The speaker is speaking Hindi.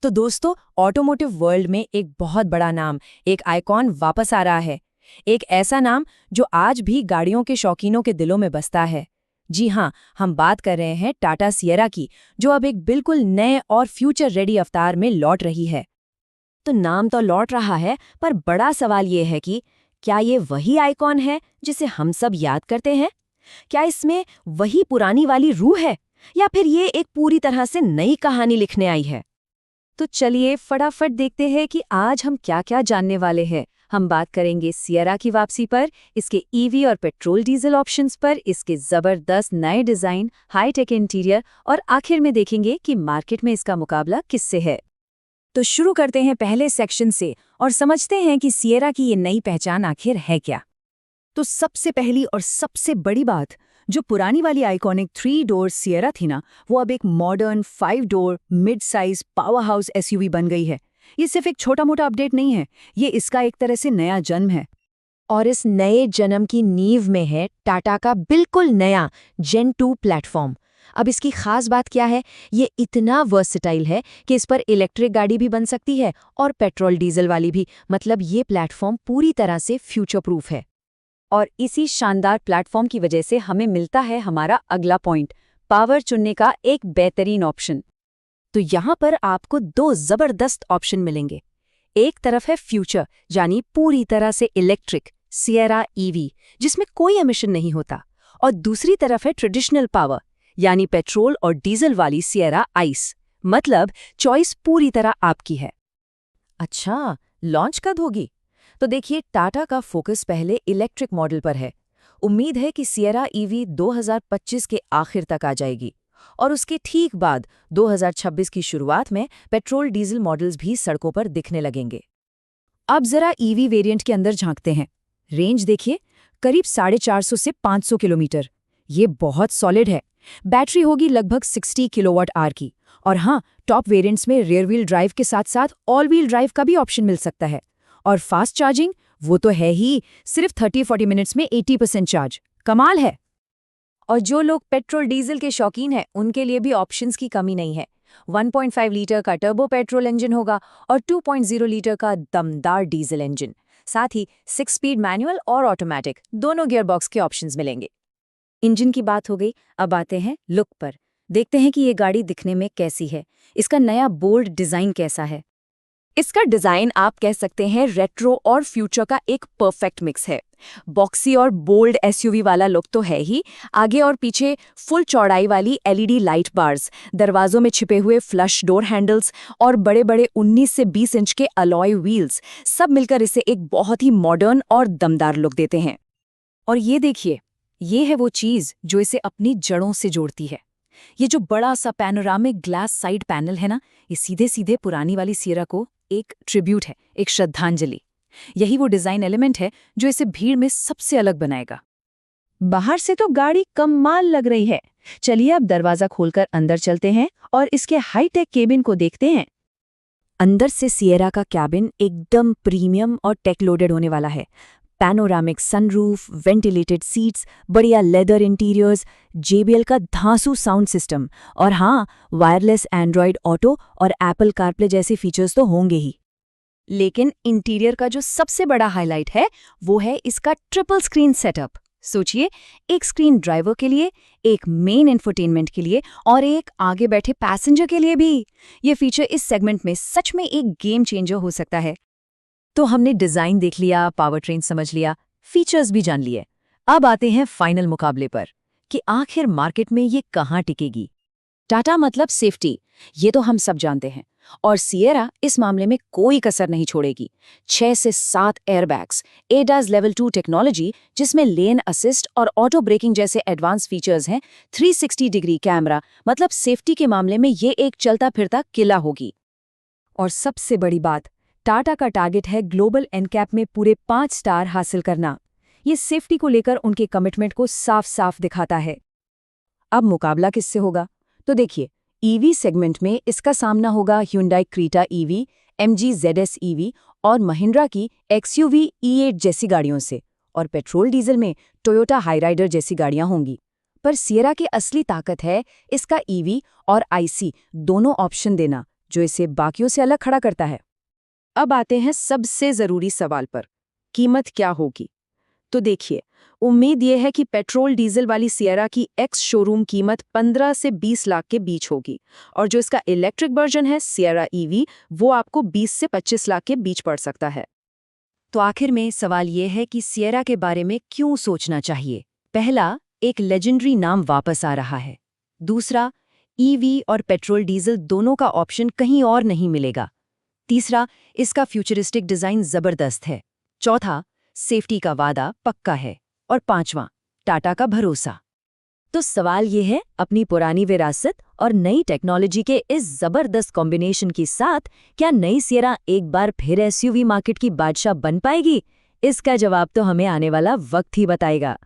तो दोस्तों, ऑटोमोटिव वर्ल्ड में एक बहुत बड़ा नाम, एक आइकॉन वापस आ रहा है। एक ऐसा नाम जो आज भी गाड़ियों के शौकीनों के दिलों में बसता है। जी हाँ, हम बात कर रहे हैं टाटा सिएरा की, जो अब एक बिल्कुल नए और फ्यूचर रेडी अवतार में लौट रही है। तो नाम तो लौट रहा है, पर बड़ा सवाल ये है कि क्या ये वही आइकॉन है जिसे हम सब याद करते हैं? क्या इसमें वही पुरानी वाली रूह है, या फिर ये एक पूरी तरह से नई कहानी लिखने आई है? तो चलिए फटाफट देखते हैं कि आज हम क्या क्या जानने वाले हैं। हम बात करेंगे सिएरा की वापसी पर, इसके ईवी और पेट्रोल डीजल ऑप्शंस पर, इसके जबरदस्त नए डिजाइन, हाई टेक इंटीरियर, और आखिर में देखेंगे कि मार्केट में इसका मुकाबला किससे है। तो शुरू करते हैं पहले सेक्शन से और समझते हैं कि सिएरा की ये नई पहचान आखिर है क्या। तो सबसे पहली और सबसे बड़ी बात, जो पुरानी वाली आइकॉनिक 3 डोर सिएरा थी ना, वो अब एक modern 5 door mid size power house SUV बन गई है। ये सिर्फ एक छोटा मोटा अपडेट नहीं है, ये इसका एक तरह से नया जन्म है। और इस नए जन्म की नींव में है टाटा का बिल्कुल नया जेन 2 प्लेटफॉर्म। अब इसकी खास बात क्या है? ये इतना वर्सेटाइल है कि इस पर इलेक्ट्रिक गाड़ी भी बन सकती है और पेट्रोल डीजल वाली भी। मतलब ये प्लेटफॉर्म पूरी तरह से फ्यूचर प्रूफ है। और इसी शानदार प्लेटफॉर्म की वजह से हमें मिलता है हमारा अगला पॉइंट, पावर चुनने का एक बेहतरीन ऑप्शन। तो यहाँ पर आपको 2 जबरदस्त ऑप्शन मिलेंगे। एक तरफ है फ्यूचर, यानी पूरी तरह से इलेक्ट्रिक सिएरा ईवी, जिसमें कोई एमिशन नहीं होता, और दूसरी तरफ है ट्रेडिशनल पावर, यानी पेट्रोल और डीजल वाली सिएरा आइस। मतलब चॉइस पूरी तरह आपकी है। अच्छा, लॉन्च कब होगी? तो देखिए, टाटा का फोकस पहले इलेक्ट्रिक मॉडल पर है। उम्मीद है कि सिएरा ईवी 2025 के आखिर तक आ जाएगी, और उसके ठीक बाद 2026 की शुरुआत में पेट्रोल डीजल मॉडल्स भी सड़कों पर दिखने लगेंगे। अब जरा ईवी वेरिएंट के अंदर झांकते हैं। रेंज देखिए, करीब 450 से 500 किलोमीटर। ये बहुत सॉलिड है। बैटरी होगी लगभग 60 किलोवाट आवर की। और हाँ, टॉप वेरिएंट्स में रियर व्हील ड्राइव के साथ साथ ऑल व्हील ड्राइव का भी ऑप्शन मिल सकता है। और फास्ट चार्जिंग, वो तो है ही, सिर्फ 30-40 मिनट्स में 80% चार्ज। कमाल है। और जो लोग पेट्रोल डीजल के शौकीन हैं, उनके लिए भी ऑप्शंस की कमी नहीं है। 1.5 लीटर का टर्बो पेट्रोल इंजन होगा और 2.0 लीटर का दमदार डीजल इंजन। साथ ही 6 स्पीड मैनुअल और ऑटोमेटिक दोनों गियरबॉक्स के ऑप्शंस मिलेंगे। इंजन की बात हो गई, अब आते हैं लुक पर। देखते हैं कि ये गाड़ी दिखने में कैसी है। इसका नया बोल्ड डिजाइन कैसा है? इसका डिजाइन आप कह सकते हैं रेट्रो और फ्यूचर का एक परफेक्ट मिक्स है। बॉक्सी और बोल्ड एसयूवी वाला लुक तो है ही, आगे और पीछे फुल चौड़ाई वाली एलईडी लाइट बार्स, दरवाजों में छिपे हुए फ्लश डोर हैंडल्स और बड़े बड़े 19 से 20 इंच के अलॉय व्हील्स, सब मिलकर इसे एक बहुत ही मॉडर्न और दमदार लुक देते हैं। और ये देखिए, ये है वो चीज जो इसे अपनी जड़ों से जोड़ती है। ये जो बड़ा सा पैनोरामिक ग्लास साइड पैनल है ना, ये सीधे सीधे पुरानी वाली सिएरा को एक ट्रिब्यूट है, एक श्रद्धांजलि। यही वो डिजाइन एलिमेंट है जो इसे भीड़ में सबसे अलग बनाएगा। बाहर से तो गाड़ी कमाल लग रही है। चलिए अब दरवाजा खोलकर अंदर चलते हैं और इसके हाईटेक केबिन को देखते हैं। अंदर से सिएरा का कैबिन एकदम प्रीमियम और टेक लोडेड होने वाला है। पैनोरामिक सनरूफ, वेंटिलेटेड सीट्स, बढ़िया लेदर इंटीरियर्स, JBL का धांसू साउंड सिस्टम, और हाँ, वायरलेस एंड्रॉयड ऑटो और एप्पल कारप्ले जैसे फीचर्स तो होंगे ही। लेकिन इंटीरियर का जो सबसे बड़ा हाईलाइट है, वो है इसका ट्रिपल स्क्रीन सेटअप। सोचिए, एक स्क्रीन ड्राइवर के लिए, एक मेन इंफोटेनमेंट के लिए और एक आगे बैठे पैसेंजर के लिए भी। ये फीचर इस सेगमेंट में सच में एक गेम चेंजर हो सकता है। तो हमने डिजाइन देख लिया, पावर ट्रेन समझ लिया, फीचर्स भी जान लिए। अब आते हैं फाइनल मुकाबले पर कि आखिर मार्केट में ये कहाँ टिकेगी। टाटा मतलब सेफ्टी, ये तो हम सब जानते हैं, और सिएरा इस मामले में कोई कसर नहीं छोड़ेगी। 6 से 7 एयरबैग्स, ADAS लेवल 2 टेक्नोलॉजी जिसमें लेन असिस्ट और ऑटो ब्रेकिंग जैसे एडवांस फीचर्स हैं, 360 डिग्री कैमरा, मतलब सेफ्टी के मामले में ये एक चलता फिरता किला होगी। और सबसे बड़ी बात, टाटा का टारगेट है ग्लोबल एनकैप में पूरे 5 स्टार हासिल करना। ये सेफ्टी को लेकर उनके कमिटमेंट को साफ साफ दिखाता है। अब मुकाबला किससे होगा? तो देखिए, ईवी सेगमेंट में इसका सामना होगा Hyundai Creta EV, MG ZS EV और महिंद्रा की XUV E8 जैसी गाड़ियों से, और पेट्रोल डीजल में टोयोटा हाईराइडर जैसी गाड़ियां होंगी। पर सिएरा की असली ताकत है इसका ईवी और IC दोनों ऑप्शन देना, जो इसे बाकियों से अलग खड़ा करता है। अब आते हैं सबसे ज़रूरी सवाल पर, कीमत क्या होगी? तो देखिए, उम्मीद ये है कि पेट्रोल डीजल वाली सिएरा की एक्स शोरूम कीमत 15 से 20 लाख के बीच होगी, और जो इसका इलेक्ट्रिक वर्जन है सिएरा ईवी, वो आपको 20 से 25 लाख के बीच पड़ सकता है। तो आखिर में सवाल ये है कि सिएरा के बारे में क्यों सोचना चाहिए। पहला, एक लेजेंडरी नाम वापस आ रहा है। दूसरा, ईवी और पेट्रोल डीजल दोनों का ऑप्शन कहीं और नहीं मिलेगा। तीसरा, इसका फ्यूचरिस्टिक डिजाइन जबरदस्त है। चौथा, सेफ्टी का वादा पक्का है। और पांचवां, टाटा का भरोसा। तो सवाल ये है, अपनी पुरानी विरासत और नई टेक्नोलॉजी के इस जबरदस्त कॉम्बिनेशन के साथ क्या नई सिएरा एक बार फिर एसयूवी मार्केट की बादशाह बन पाएगी? इसका जवाब तो हमें आने वाला वक्त ही बताएगा।